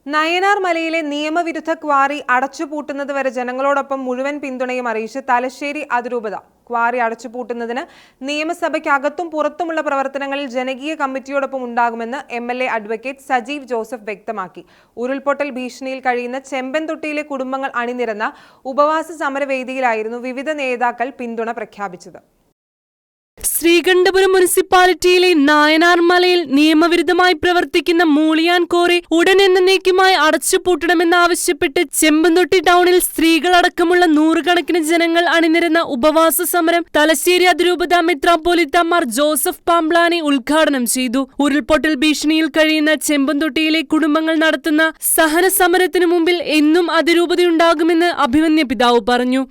നയനാർ മലയിലെ നിയമവിരുദ്ധ ക്വാറി അടച്ചുപൂട്ടുന്നതുവരെ ജനങ്ങളോടൊപ്പം മുഴുവൻ പിന്തുണയും അറിയിച്ച് തലശ്ശേരി അതിരൂപത. ക്വാറി അടച്ചുപൂട്ടുന്നതിന് നിയമസഭയ്ക്കകത്തും പുറത്തുമുള്ള പ്രവർത്തനങ്ങളിൽ ജനകീയ കമ്മിറ്റിയോടൊപ്പം ഉണ്ടാകുമെന്ന് എംഎൽഎ അഡ്വക്കേറ്റ് സജീവ് ജോസഫ് വ്യക്തമാക്കി. ഉരുൾപൊട്ടൽ ഭീഷണിയിൽ കഴിയുന്ന ചെമ്പൻതൊട്ടിയിലെ കുടുംബങ്ങൾ അണിനിരന്ന ഉപവാസ സമരവേദിയിലായിരുന്നു വിവിധ നേതാക്കൾ പിന്തുണ പ്രഖ്യാപിച്ചത്. ശ്രീകണ്ഠപുരം മുനിസിപ്പാലിറ്റിയിലെ നായനാർ മലയിൽ നിയമവിരുദ്ധമായി പ്രവർത്തിക്കുന്ന മൂളിയാൻ കോറി ഉടൻ എന്നേക്കുമായി അടച്ചുപൂട്ടണമെന്നാവശ്യപ്പെട്ട് ചെമ്പൻതൊട്ടി ടൗണിൽ സ്ത്രീകളടക്കമുള്ള നൂറുകണക്കിന് ജനങ്ങൾ അണിനിരന്ന ഉപവാസ സമരം തലശ്ശേരി അതിരൂപത മെത്രാപ്പോലീത്ത മാർ ജോസഫ് പാംബ്ലാനി ഉദ്ഘാടനം ചെയ്തു. ഉരുൾപൊട്ടൽ ഭീഷണിയിൽ കഴിയുന്ന ചെമ്പൻതൊട്ടിയിലെ കുടുംബങ്ങൾ നടത്തുന്ന സഹന സമരത്തിനു മുമ്പിൽ എന്നും അതിരൂപതയുണ്ടാകുമെന്ന് അഭിമന്യ പിതാവ് പറഞ്ഞു.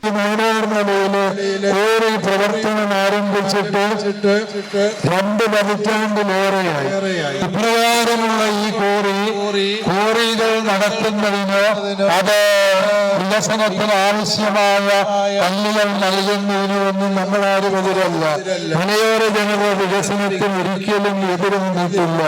രണ്ട് പതിറ്റാണ്ടിലേറെയായി ഇപ്രകാരമുള്ള ഈ കോറികൾ നടത്തുന്നതിന് അത് വികസനത്തിന് ആവശ്യമായ കല്ലുകൾ നൽകുന്നതിനൊന്നും നമ്മളാരും എതിരല്ല. മലയോര ജനത വികസനത്തിന് ഒരിക്കലും എതിരൊന്നിട്ടില്ല.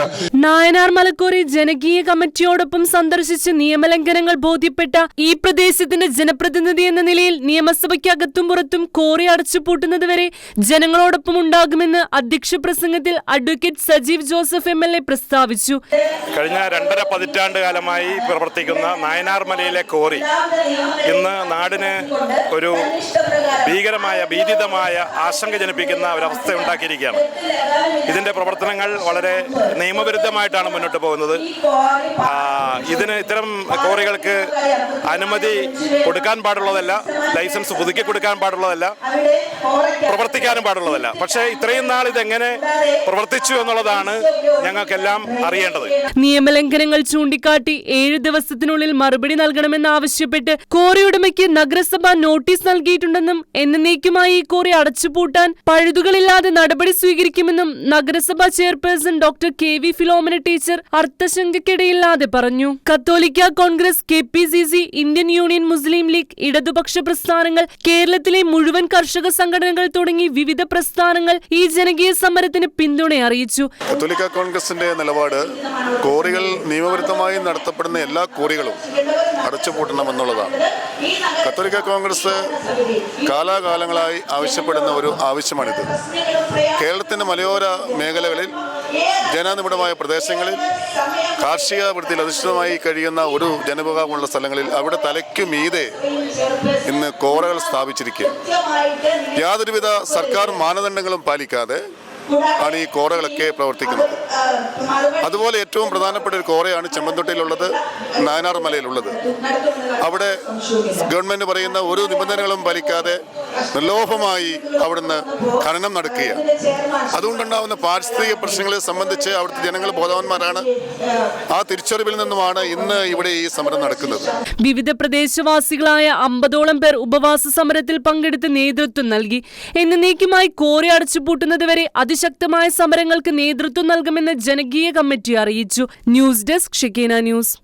നായനാർ മലക്കോറി ജനകീയ കമ്മിറ്റിയോടൊപ്പം സന്ദർശിച്ച് നിയമലംഘനങ്ങൾ ബോധ്യപ്പെട്ട ഈ പ്രദേശത്തിന്റെ ജനപ്രതിനിധി എന്ന നിലയിൽ നിയമസഭയ്ക്കകത്തും പുറത്തും കോറി അടച്ചുപൂട്ടുന്നതുവരെ ജനങ്ങളോടൊപ്പം ഉണ്ടാകുമെന്ന് അധ്യക്ഷ പ്രസംഗത്തിൽ അഡ്വക്കേറ്റ് സജീവ് ജോസഫ് എംഎൽഎ പ്രസ്താവിച്ചു. കഴിഞ്ഞ 2.5 പതിറ്റാണ്ട് കാലമായി പ്രവർത്തിക്കുന്ന നായനാർ മലയിലെ കോറി ഇന്ന് നാടിന് ഒരു ഭീകരമായ ഭീതിതമായ ആശങ്ക ജനിപ്പിക്കുന്ന ഒരവസ്ഥ ഉണ്ടാക്കിയിരിക്കുകയാണ്. ഇതിന്റെ പ്രവർത്തനങ്ങൾ വളരെ നിയമവിരുദ്ധമായിട്ടാണ് മുന്നോട്ട് പോകുന്നത്. ഇത്തരം കോറികൾക്ക് അനുമതി കൊടുക്കാൻ പാടുള്ളതല്ല, ലൈസൻസ് പുതുക്കി കൊടുക്കാൻ പാടുള്ളതല്ല, പ്രവർത്തിക്കാനും പാടുള്ളതല്ല. പക്ഷേ ഇത്രയും നാൾ ഇതെങ്ങനെ പ്രവർത്തിച്ചു എന്നുള്ളതാണ് ഞങ്ങൾക്കെല്ലാം അറിയേണ്ടത്. നിയമലംഘനങ്ങൾ ചൂണ്ടിക്കാട്ടി 7 ദിവസത്തിനുള്ളിൽ മറുപടി നൽകണമെന്നാവശ്യപ്പെട്ട് കോറി ഉടമയ്ക്ക് നഗരസഭ നോട്ടീസ് നൽകിയിട്ടുണ്ടെന്നും എന്നേക്കുമായി ഈ കോറി അടച്ചുപൂട്ടാൻ പഴുതുകളില്ലാതെ നടപടി സ്വീകരിക്കുമെന്നും നഗരസഭാ chairperson doctor KV Philomina teacher അർത്ഥശങ്കയ്ക്കിടയില്ലാതെ പറഞ്ഞു. കത്തോലിക്ക കോൺഗ്രസ്, KPCC, ഇന്ത്യൻ യൂണിയൻ മുസ്ലിം ലീഗ്, ഇടതുപക്ഷ പ്രസ്ഥാനങ്ങൾ, കേരളത്തിലെ മുഴുവൻ കർഷക സംഘടനകൾ തുടങ്ങി വിവിധ പ്രസ്ഥാനങ്ങൾ ഈ ജനകീയ സമരത്തിന് പിന്തുണ അറിയിച്ചു. കത്തോലിക്ക കോൺഗ്രസിന്റെ നിലപാട് കോറികൾ നിയമവിരുദ്ധമായി നടത്തപ്പെടുന്ന എല്ലാ കോറികളും അടച്ചുപൂട്ടണമെന്നുള്ളതാണ്. കത്തോലിക്ക കോൺഗ്രസ് കാലാകാലങ്ങളായി ആവശ്യപ്പെടുന്ന ഒരു ആവശ്യമാണിത്. കേരളത്തിന്റെ മലയോര മേഖലകളിൽ ജനനിബിഡമായ പ്രദേശങ്ങളിൽ കാർഷിക വൃത്തിയിൽ അധിഷ്ഠിതമായി കഴിയുന്ന ഒരു ജനവിഭാഗമുള്ള സ്ഥലങ്ങളിൽ അവിടെ തലയ്ക്കു മീതെ ഇന്ന് കോറകൾ സ്ഥാപിച്ചിരിക്കുക. യാതൊരുവിധ സർക്കാർ മാനദണ്ഡങ്ങളും പാലിക്കാതെ ആണ് ഈ കോറകളൊക്കെ പ്രവർത്തിക്കുന്നത്. അതുപോലെ ഏറ്റവും പ്രധാനപ്പെട്ട ഒരു കോറയാണ് ചെമ്പൻതൊട്ടിയിലുള്ളത്, നായനാർ മലയിലുള്ളത്. അവിടെ ഗവൺമെന്റ് പറയുന്ന ഒരു നിബന്ധനകളും പാലിക്കാതെ നിർലോഭമായി അവിടുന്ന് ഖനനം നടക്കുകയാണ്. അതുകൊണ്ടുണ്ടാകുന്ന പാരിസ്ഥിതിക പ്രശ്നങ്ങളെ സംബന്ധിച്ച് അവിടുത്തെ ജനങ്ങൾ ബോധവാന്മാരാണ്. ആ തിരിച്ചറിവിൽ നിന്നുമാണ് ഇന്ന് ഇവിടെ ഈ സമരം നടക്കുന്നത്. വിവിധ പ്രദേശവാസികളായ 50ഓളം പേർ ഉപവാസ സമരത്തിൽ പങ്കെടുത്ത് നേതൃത്വം നൽകി. എന്നേക്കുമായി കോറി അടച്ചുപൂട്ടുന്നതുവരെ അതിശക്തമായ സമരങ്ങൾക്ക് നേതൃത്വം നൽകുമെന്ന് ജനകീയ കമ്മിറ്റി അറിയിച്ചു. News desk Shekinah news.